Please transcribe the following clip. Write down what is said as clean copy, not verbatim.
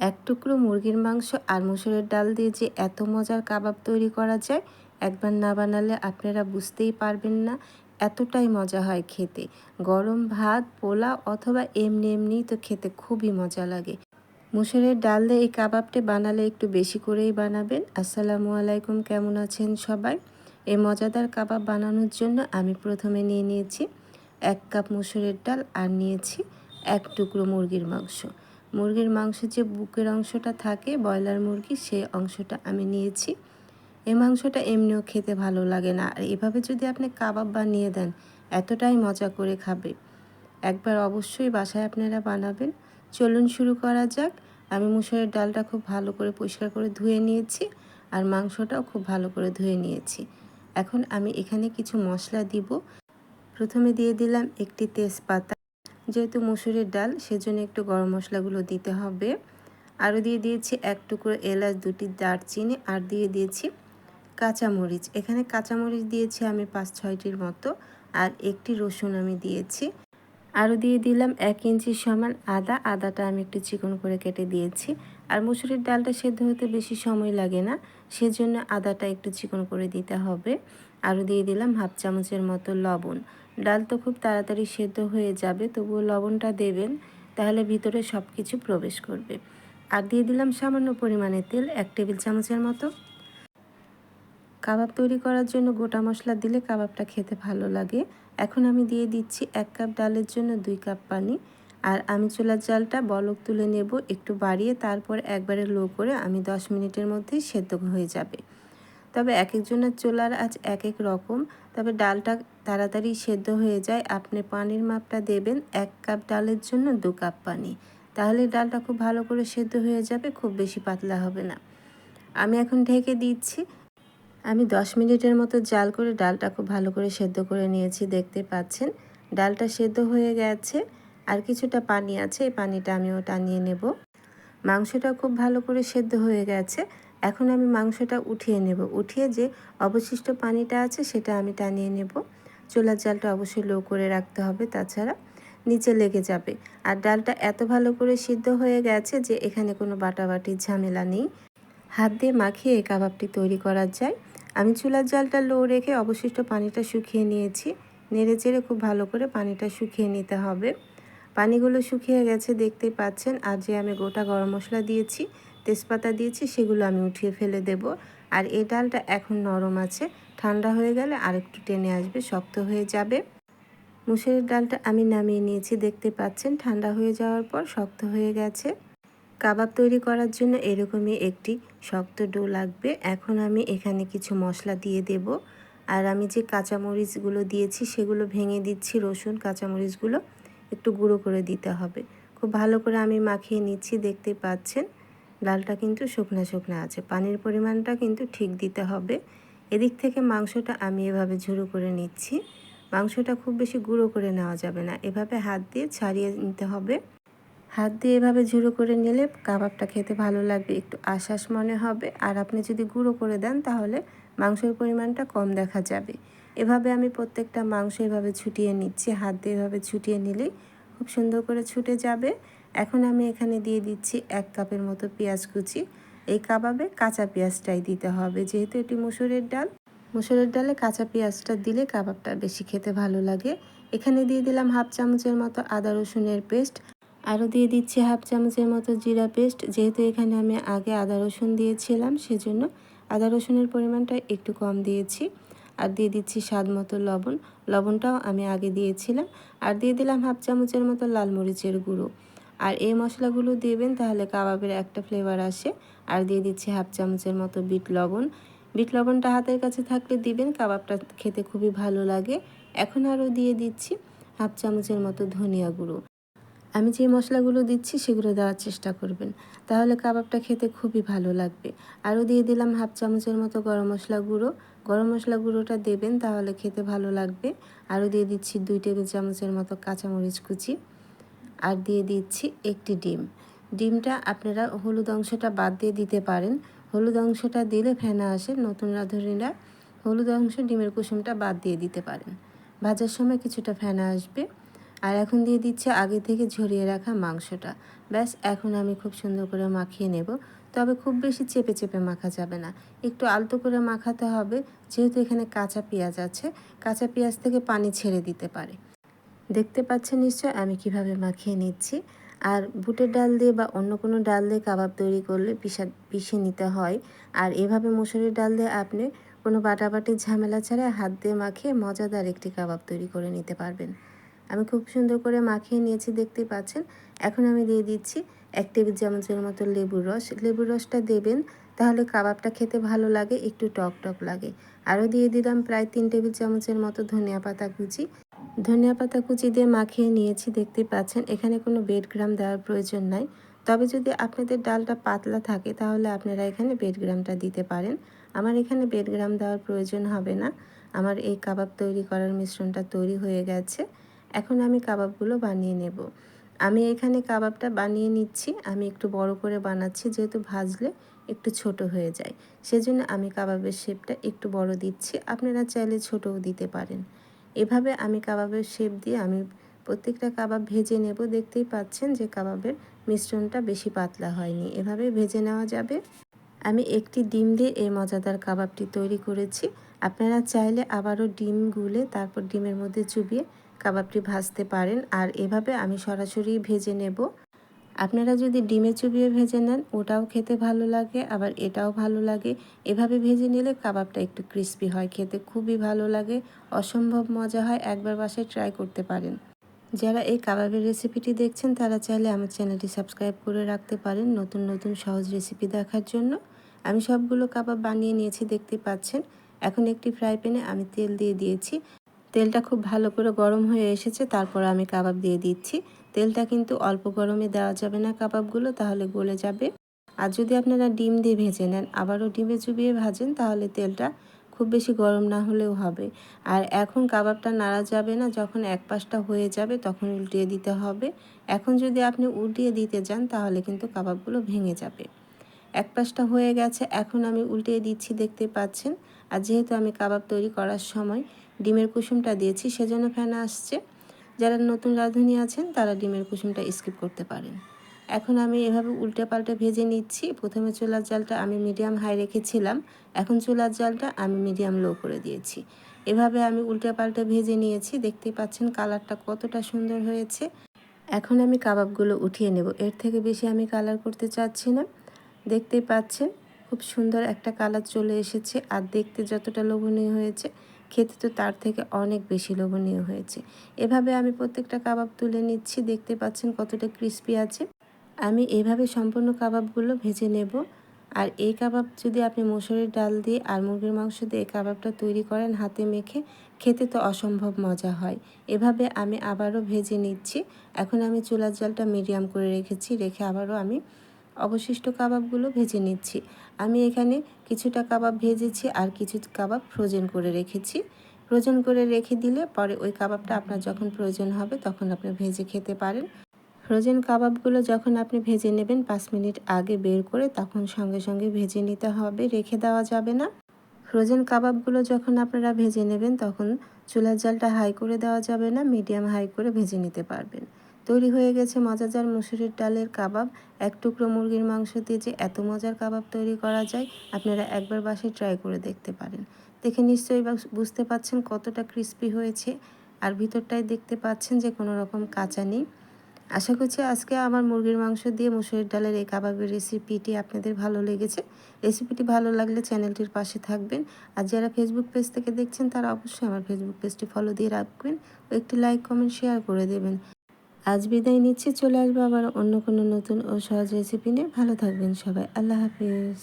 এক টুকরো মুরগির মাংস আর মুসুরের ডাল দিয়ে যে এত মজার কাবাব তৈরি করা যায়, একবার না বানালে আপনারা বুঝতেই পারবেন না। এতটাই মজা হয় খেতে। গরম ভাত, পোলাও অথবা এমনি এমনিই তো খেতে খুবই মজা লাগে। মুসুরের ডাল দিয়ে এই কাবাবটি বানালে একটু বেশি করেই বানাবেন। আসসালামু আলাইকুম, কেমন আছেন সবাই? এই মজাদার কাবাব বানানোর জন্য আমি প্রথমে নিয়ে নিয়েছি 1 কাপ মুসুরের ডাল আর নিয়েছি 1 টুকরো মুরগির মাংস। মুরগির মাংসের যে বুকের অংশটা থাকে ব্রয়লার মুরগি, সেই অংশটা আমি নিয়েছি। এই মাংসটা এমনিও খেতে ভালো লাগে না, আর এভাবে যদি আপনি কাবাব বানিয়ে দেন এতটাই মজা করে খাবে। একবার অবশ্যই বাসায় আপনারা বানাবেন। চলুন শুরু করা যাক। আমি মুসুরের ডালটা খুব ভালো করে পরিষ্কার করে ধুয়ে নিয়েছি আর মাংসটাও খুব ভালো করে ধুয়ে নিয়েছি। এখন আমি এখানে কিছু মশলা দিব। প্রথমে দিয়ে দিলাম একটি তেজপাতা। যেহেতু মুসুরের ডাল সেজন্য একটু গরম মশলাগুলো দিতে হবে। আরও দিয়ে দিয়েছি 1 টুকরো এলাচ, 2টি দারচিনি আর দিয়ে দিয়েছি কাঁচামরিচ। এখানে কাঁচামরিচ দিয়েছি আমি 5-6টির মতো, আর একটি রসুন আমি দিয়েছি। আরও দিয়ে দিলাম 1 ইঞ্চি সমান আদা। আদাটা আমি একটু চিকন করে কেটে দিয়েছি। আর মুসুরির ডালটা সেদ্ধ হতে বেশি সময় লাগে না, সেজন্য আদাটা একটু চিকন করে দিতে হবে। আরও দিয়ে দিলাম 1/2 চামচের মতো লবণ। ডাল তো খুব তাড়াতাড়ি সেদ্ধ হয়ে যাবে, তবুও লবণটা দেবেন, তাহলে ভিতরে সব কিছু প্রবেশ করবে। আর দিয়ে দিলাম সামান্য পরিমাণে তেল, 1 টেবিল চামচের মতো। কাবাব তৈরি করার জন্য গোটা মশলা দিলে কাবাবটা খেতে ভালো লাগে। এখন আমি দিয়ে দিচ্ছি 1 কাপ ডালের জন্য 2 কাপ পানি। আর আমি চুলার জালটা বলক তুলে নেব একটু বাড়িয়ে, তারপর একবারে লো করে আমি 10 মিনিটের মধ্যেই সেদ্ধ হয়ে যাবে। তবে এক একজনের চুলার আঁচ এক এক রকম, তবে ডালটা তাড়াতাড়ি সেদ্ধ হয়ে যায়। আপনি পানির মাপটা দেবেন 1 কাপ ডালের জন্য 2 কাপ পানি, তাহলে ডালটা খুব ভালো করে সেদ্ধ হয়ে যাবে, খুব বেশি পাতলা হবে না। আমি এখন ঢেকে দিচ্ছি। আমি 10 মিনিটের মতো জাল করে ডালটা খুব ভালো করে সেদ্ধ করে নিয়েছি। দেখতে পাচ্ছেন ডালটা সেদ্ধ হয়ে গেছে, আর কিছুটা পানি আছে, এই পানিটা আমিও টানিয়ে নেব। মাংসটা খুব ভালো করে সেদ্ধ হয়ে গেছে। এখন আমি মাংসটা উঠিয়ে নেব। উঠিয়ে যে অবশিষ্ট পানিটা আছে সেটা আমি টানিয়ে নেব। চুলার জালটা অবশ্যই লো করে রাখতে হবে, তাছাড়া নিচে লেগে যাবে। আর ডালটা এত ভালো করে সিদ্ধ হয়ে গেছে যে এখানে কোনো বাটাবাটির ঝামেলা নেই। হাত দিয়ে মাখিয়ে এই কাবাবটি তৈরি করা যায়। আমি চুলার জালটা লো রেখে অবশিষ্ট পানিটা শুকিয়ে নিয়েছি। নেড়ে চেড়ে খুব ভালো করে পানিটা শুকিয়ে নিতে হবে। পানিগুলো শুকিয়ে গেছে দেখতেই পাচ্ছেন। আর যে আমি গোটা গরম মশলা দিয়েছি, তেজপাতা দিয়েছি, সেগুলো আমি উঠিয়ে ফেলে দেব। আর এই ডালটা এখন নরম আছে, ঠান্ডা হয়ে গেলে আরেকটু টেনে আসবে, শক্ত হয়ে যাবে। মুসুরির ডালটা আমি নামিয়ে নিয়েছি, দেখতে পাচ্ছেন ঠান্ডা হয়ে যাওয়ার পর শক্ত হয়ে গেছে। কাবাব তৈরি করার জন্য এরকমই একটি শক্ত ডো লাগবে। এখন আমি এখানে কিছু মশলা দিয়ে দেব। আর আমি যে কাঁচামরিচগুলো দিয়েছি সেগুলো ভেঙে দিচ্ছি। রসুন, কাঁচামরিচগুলো একটু গুঁড়ো করে দিতে হবে। খুব ভালো করে আমি মাখিয়ে নিচ্ছি। দেখতে পাচ্ছেন ডালটা কিন্তু শুকনা শুকনা আছে, পানির পরিমাণটা কিন্তু ঠিক দিতে হবে। এদিক থেকে মাংসটা আমি এভাবে ঝুরো করে নিচ্ছি। মাংসটা খুব বেশি গুঁড়ো করে নেওয়া যাবে না, এভাবে হাত দিয়ে ছাড়িয়ে নিতে হবে। হাত দিয়ে এভাবে ঝুরো করে নিলে কাবাবটা খেতে ভালো লাগবে, একটু আশ্বাস মনে হবে। আর আপনি যদি গুঁড়ো করে দেন তাহলে মাংসের পরিমাণটা কম দেখা যাবে। এভাবে আমি প্রত্যেকটা মাংস এভাবে ছুটিয়ে নিচ্ছি। হাত দিয়ে এভাবে ছুটিয়ে নিলেই খুব সুন্দর করে ছুটে যাবে। এখন আমি এখানে দিয়ে দিচ্ছি 1 কাপের মতো পেঁয়াজ কুচি। এই কাবাবে কাঁচা পেঁয়াজটাই দিতে হবে, যেহেতু এটি মুসুরের ডাল। মুসুরের ডালে কাঁচা পেঁয়াজটা দিলে কাবাবটা বেশি খেতে ভালো লাগে। এখানে দিয়ে দিলাম 1/2 চামচের মতো আদা রসুনের পেস্ট। আরও দিয়ে দিচ্ছি 1/2 চামচের মতো জিরা পেস্ট। যেহেতু এখানে আমি আগে আদা রসুন দিয়েছিলাম, সেজন্য আদা রসুনের পরিমাণটা একটু কম দিয়েছি। আর দিয়ে দিচ্ছি স্বাদ মতো লবণ। লবণটাও আমি আগে দিয়েছিলাম। আর দিয়ে দিলাম 1/2 চামচের মতো লাল মরিচের গুঁড়ো। আর এই মশলাগুলো দেবেন, তাহলে কাবাবের একটা ফ্লেভার আসে। আর দিয়ে দিচ্ছি 1/2 চামচের মতো বিট লবণ। বিট লবণটা হাতের কাছে থাকলে দিবেন, কাবাবটা খেতে খুবই ভালো লাগে। এখন আরও দিয়ে দিচ্ছি 1/2 চামচের মতো ধনিয়া গুঁড়ো। আমি যে মশলাগুলো দিচ্ছি সেগুলো দেওয়ার চেষ্টা করবেন, তাহলে কাবাবটা খেতে খুবই ভালো লাগবে। আরও দিয়ে দিলাম 1/2 চামচের মতো গরম মশলা গুঁড়ো। গরম মশলা গুঁড়োটা দেবেন, তাহলে খেতে ভালো লাগবে। আরও দিয়ে দিচ্ছি 2 টেবিল চামচের মতো কাঁচামরিচ কুচি। আর দিয়ে দিচ্ছি একটি ডিম। ডিমটা আপনারা হলুদ অংশটা বাদ দিয়ে দিতে পারেন। হলুদ অংশটা দিলে ফেনা আসে, নতুন রাঁধুনিরা হলুদ অংশ ডিমের কুসুমটা বাদ দিয়ে দিতে পারেন। ভাজার সময় কিছুটা ফেনা আসবে। আর এখন দিয়ে দিচ্ছি আগে থেকে ঝরিয়ে রাখা মাংসটা। ব্যাস এখন আমি খুব সুন্দর করে মাখিয়ে নেব। তবে খুব বেশি চেপে চেপে মাখা যাবে না, একটু আলতো করে মাখাতে হবে, যেহেতু এখানে কাঁচা পেঁয়াজ আছে। কাঁচা পেঁয়াজ থেকে পানি ছেড়ে দিতে পারে। দেখতে পাচ্ছেন নিশ্চয় আমি কিভাবে মাখিয়ে নিচ্ছি। আর বুটের ডাল দিয়ে বা অন্য কোনো ডাল দিয়ে কাবাব তৈরি করলে পিষে নিতে হয়। আর এভাবে মসুরির ডাল দিয়ে আপনি কোনো বাটাবাটির ঝামেলা ছাড়া হাত দিয়ে মাখিয়ে মজাদার একটি কাবাব তৈরি করে নিতে পারবেন। আমি খুব সুন্দর করে মাখিয়ে নিয়েছি, দেখতেই পাচ্ছেন। এখন আমি দিয়ে দিচ্ছি 1 টেবিল চামচের মতো লেবুর রস। লেবুর রসটা দেবেন, তাহলে কাবাবটা খেতে ভালো লাগে, একটু টক টক লাগে। আরও দিয়ে দিলাম প্রায় 3 টেবিল চামচের মতো ধনিয়া পাতা কুচি। ধনিয়া পাতা কুচি দিয়ে মাখিয়ে নিয়েছি, দেখতে পাচ্ছেন। এখানে কোনো বেডগ্রাম দেওয়ার প্রয়োজন নাই। তবে যদি আপনাদের ডালটা পাতলা থাকে তাহলে আপনারা এখানে বেডগ্রামটা দিতে পারেন। আমার এখানে বেডগ্রাম দেওয়ার প্রয়োজন হবে না। আমার এই কাবাব তৈরি করার মিশ্রণটা তৈরি হয়ে গেছে। এখন আমি কাবাবগুলো বানিয়ে নেব। আমি এখানে কাবাবটা বানিয়ে নিচ্ছি। আমি একটু বড় করে বানাচ্ছি, যেহেতু ভাজলে একটু ছোট হয়ে যায়। সেজন্য আমি কাবাবের শেপটা একটু বড় দিচ্ছি। আপনারা চাইলে ছোটও দিতে পারেন। এভাবে আমি কাবাবের শেপ দিয়ে আমি প্রত্যেকটা কাবাব ভেজে নেব। দেখতেই পাচ্ছেন যে কাবাবের মিশ্রণটা বেশি পাতলা হয়নি, এভাবে ভেজে নেওয়া যাবে। আমি একটি ডিম দিয়ে এই মজাদার কাবাবটি তৈরি করেছি। আপনারা চাইলে আবারও ডিম গুলে তারপর ডিমের মধ্যে চুবিয়ে কাবাবটি ভাজতে পারেন। আর এভাবে আমি সরাসরি ভেজে নেব। আপনারা যদি ডিমে চুবিয়ে ভেজে নেন ওটাও খেতে ভালো লাগে, আবার এটাও ভালো লাগে। এভাবে ভেজে নিলে কাবাবটা একটু ক্রিস্পি হয়, খেতে খুবই ভালো লাগে, অসম্ভব মজা হয়। একবার বাসায় ট্রাই করতে পারেন। যারা এই কাবাবের রেসিপিটি দেখছেন তারা চাইলে আমার চ্যানেলটি সাবস্ক্রাইব করে রাখতে পারেন নতুন নতুন সহজ রেসিপি দেখার জন্য। আমি সবগুলো কাবাব বানিয়ে নিয়েছি, দেখতে পাচ্ছেন। এখন একটি ফ্রাই প্যানে আমি তেল দিয়ে দিয়েছি। তেলটা খুব ভালো করে গরম হয়ে এসেছে, তারপর আমি কাবাব দিয়ে দিচ্ছি। তেলটা কিন্তু অল্প গরমে দেওয়া যাবে না কাবাবগুলো, তাহলে গলে যাবে। আর যদি আপনারা ডিম দিয়ে ভেজে নেন, আবারও ডিমে চুবিয়ে ভাজেন, তাহলে তেলটা খুব বেশি গরম না হলেও হবে। আর এখন কাবাবটা নাড়া যাবে না, যখন এক পাশটা হয়ে যাবে তখন উল্টিয়ে দিতে হবে। এখন যদি আপনি উল্টিয়ে দিতে যান তাহলে কিন্তু কাবাবগুলো ভেঙে যাবে। এক পাশটা হয়ে গেছে, এখন আমি উল্টিয়ে দিচ্ছি, দেখতে পাচ্ছেন। আর যেহেতু আমি কাবাব তৈরি করার সময় ডিমের কুসুমটা দিয়েছি সেজন্য ফেনা আসছে। যারা নতুন রাঁধুনি আছেন তারা ডিমের কুসুমটা স্কিপ করতে পারেন। এখন আমি এভাবে উল্টে পাল্টে ভেজে নিচ্ছি। প্রথমে চুলার জালটা আমি মিডিয়াম হাই রেখেছিলাম, এখন চুলার জালটা আমি মিডিয়াম লো করে দিয়েছি। এভাবে আমি উল্টে পাল্টে ভেজে নিয়েছি, দেখতেই পাচ্ছেন কালারটা কতটা সুন্দর হয়েছে। এখন আমি কাবাবগুলো উঠিয়ে নেব, এর থেকে বেশি আমি কালার করতে চাচ্ছি না। দেখতেই পাচ্ছেন খুব সুন্দর একটা কালার চলে এসেছে। আর দেখতে যতটা লোভনীয় হয়েছে, খেতে তো তার থেকে অনেক বেশি লোভনীয় হয়েছে। এভাবে আমি প্রত্যেকটা কাবাব তুলে নিচ্ছি, দেখতে পাচ্ছেন কতটা ক্রিস্পি আছে। আমি এভাবে সম্পূর্ণ কাবাবগুলো ভেজে নেব। আর এই কাবাব যদি আপনি মসুরের ডাল দিয়ে আর মুরগির মাংস দিয়ে এই কাবাবটা তৈরি করেন হাতে মেখে, খেতে তো অসম্ভব মজা হয়। এভাবে আমি আবারও ভেজে নিচ্ছি। এখন আমি চুলার জালটা মিডিয়াম করে রেখে আবারও আমি অবশিষ্ট কাবাবগুলো ভেজে নিচ্ছি। আমি এখানে কিছুটা কাবাব ভেজেছি আর কিছু কাবাব ফ্রোজেন করে রেখেছি। ফ্রোজেন করে রেখে দিলে পরে ওই কাবাবটা আপনার যখন প্রয়োজন হবে তখন আপনি ভেজে খেতে পারেন। ফ্রোজেন কাবাবগুলো যখন আপনি ভেজে নেবেন 5 মিনিট আগে বের করে তখন সঙ্গে সঙ্গে ভেজে নিতে হবে, রেখে দেওয়া যাবে না। ফ্রোজেন কাবাবগুলো যখন আপনারা ভেজে নেবেন তখন চুলার জালটা হাই করে দেওয়া যাবে না, মিডিয়াম হাই করে ভেজে নিতে পারবেন। তৈরি হয়ে গেছে মজাদার মসুরের ডালের কাবাব। এক টুকরো মুরগির মাংস দিয়ে যে এত মজার কাবাব তৈরি করা যায়, আপনারা একবার বাসায় ট্রাই করে দেখতে পারেন। দেখে নিশ্চয়ই বুঝতে পাচ্ছেন কতটা ক্রিস্পি হয়েছে। আর ভিতরটায় দেখতে পাচ্ছেন যে কোনো রকম কাঁচা নেই। আশা করছি আজকে আমার মুরগির মাংস দিয়ে মসুরের ডালের এই কাবাবের রেসিপিটি আপনাদের ভালো লেগেছে। রেসিপিটি ভালো লাগলে চ্যানেলটির পাশে থাকবেন। আর যারা ফেসবুক পেজ থেকে দেখছেন তারা অবশ্যই আমার ফেসবুক পেজটি ফলো দিয়ে রাখবেন ও একটি লাইক কমেন্ট শেয়ার করে দেবেন। আজ বিদায় নিচ্ছি, চলে আসবো আবার অন্য কোনো নতুন ও সহজ রেসিপি নিয়ে। ভালো থাকবেন সবাই, আল্লাহ হাফিজ।